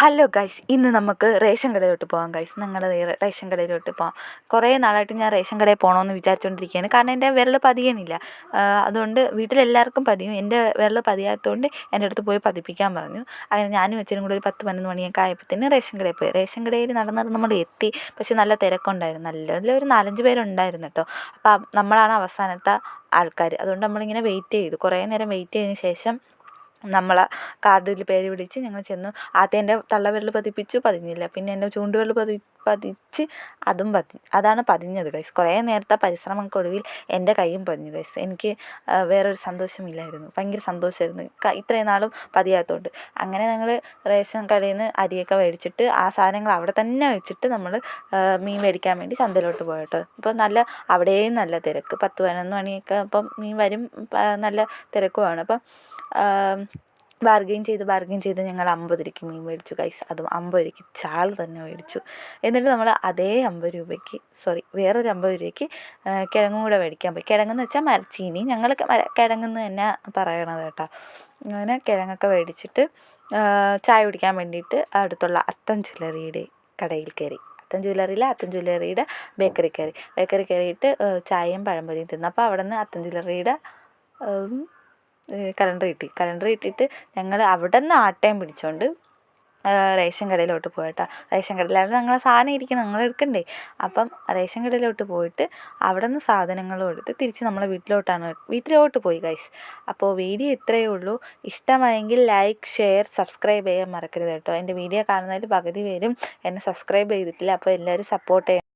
Hello guys, ഇന്ന് നമുക്ക് ration കടയിലോട്ട് പോകാം ഗൈസ്. ഞങ്ങളുടെ റേഷൻ കടയിലോട്ട് പോകാം. കുറേ നാളായിട്ട് ഞാൻ റേഷൻ കടയിൽ പോകണമെന്ന് വിചാരിച്ചുകൊണ്ടിരിക്കുകയാണ്. കാരണം എൻ്റെ വിരൽ പതിയണില്ല. അതുകൊണ്ട് വീട്ടിലെല്ലാവർക്കും പതിയും, എൻ്റെ വിരൽ പതിയാത്തതുകൊണ്ട് എൻ്റെ അടുത്ത് പോയി പതിപ്പിക്കാൻ പറഞ്ഞു. അങ്ങനെ ഞാനും അച്ഛനും കൂടെ ഒരു 10-11 മണിയൊക്കെ ആയപ്പോഴത്തേന് റേഷൻ കടയിൽ പോയി. റേഷൻ കടയിൽ നടന്ന് നമ്മൾ എത്തി. പക്ഷെ നല്ല തിരക്കുണ്ടായിരുന്നു. ഒരു 4-5 പേരുണ്ടായിരുന്നു കേട്ടോ. അപ്പം നമ്മളാണ് അവസാനത്തെ ആൾക്കാർ. അതുകൊണ്ട് നമ്മളിങ്ങനെ വെയിറ്റ് ചെയ്തു. കുറേ നേരം വെയിറ്റ് ചെയ്തതിന് ശേഷം നമ്മളെ കാർഡിൽ പേര് വിളിച്ച് ഞങ്ങൾ ചെന്നു. ആദ്യം എൻ്റെ തള്ളവിരൽ പതിഞ്ഞില്ല. പിന്നെ എൻ്റെ ചൂണ്ടുവിരൽ പതിച്ച് അതും അതാണ് പതിഞ്ഞത് ഗൈസ്. കുറേ നേരത്തെ പരിശ്രമങ്ങൾക്കൊടുവിൽ എൻ്റെ കൈയും പതിഞ്ഞു ഗൈസ്. എനിക്ക് വേറൊരു സന്തോഷമില്ലായിരുന്നു. ഭയങ്കര സന്തോഷമായിരുന്നു ഇത്രയും നാളും പതിയാത്തതുകൊണ്ട്. അങ്ങനെ ഞങ്ങൾ റേഷൻ കടയിൽ നിന്ന് അരിയൊക്കെ മേടിച്ചിട്ട് ആ സാധനങ്ങൾ അവിടെ തന്നെ വെച്ചിട്ട് നമ്മൾ മീൻ മേടിക്കാൻ വേണ്ടി ചന്തയിലോട്ട് പോയി കേട്ടോ. ഇപ്പോൾ അവിടെയും നല്ല തിരക്ക്. 10-11 മണിയൊക്കെ അപ്പം മീൻ വരും. നല്ല തിരക്കുമാണ്. അപ്പം ബാർഗെയിൻ ചെയ്ത് ഞങ്ങൾ 50 രൂപയ്ക്ക് മീൻ മേടിച്ചു ഗൈസ്. അതും 50 രൂപയ്ക്ക് ചാൾ തന്നെ മേടിച്ചു. എന്നിട്ട് നമ്മൾ അതേ 50 രൂപയ്ക്ക് വേറൊരു 50 രൂപയ്ക്ക് കിഴങ്ങും കൂടെ മേടിക്കാൻ പോയി. കിഴങ്ങെന്ന് വെച്ചാൽ മരച്ചീനി, ഞങ്ങൾ കിഴങ്ങെന്ന് തന്നെ പറയണത് കേട്ടോ. അങ്ങനെ കിഴങ്ങൊക്കെ മേടിച്ചിട്ട് ചായ കുടിക്കാൻ വേണ്ടിയിട്ട് അടുത്തുള്ള അത്തൻ ജ്വല്ലറിയുടെ കടയിൽ കയറി. അത്തൻ ജ്വല്ലറിയുടെ ബേക്കറി കയറിയിട്ട് ചായയും പഴംപൊരിയും തിന്നു. അപ്പോൾ അവിടെ നിന്ന് അത്തൻ ജ്വല്ലറിയുടെ കലണ്ടർ കിട്ടിയിട്ട് ഞങ്ങൾ അവിടെ നിന്ന് ആട്ടയും പിടിച്ചുകൊണ്ട് റേഷൻ കടയിലോട്ട് പോയിട്ടാ. റേഷൻ കടയിലാണ് ഞങ്ങളെ സാധനം ഇരിക്കുന്നത്, ഞങ്ങൾ എടുക്കണ്ടേ. അപ്പം റേഷൻ കടയിലോട്ട് പോയിട്ട് അവിടെ നിന്ന് സാധനങ്ങളും എടുത്ത് തിരിച്ച് നമ്മൾ വീട്ടിലോട്ട് പോയി ഗൈസ്. അപ്പോൾ വീഡിയോ ഇത്രയേ ഉള്ളൂ. ഇഷ്ടമായെങ്കിൽ ലൈക്ക്, ഷെയർ, സബ്സ്ക്രൈബ് ചെയ്യാൻ മറക്കരുത് കേട്ടോ. എൻ്റെ വീഡിയോ കാണുന്നതിൽ പകുതി പേരും എന്നെ സബ്സ്ക്രൈബ് ചെയ്തിട്ടില്ല. അപ്പോൾ എല്ലാവരും സപ്പോർട്ട് ചെയ്യണം.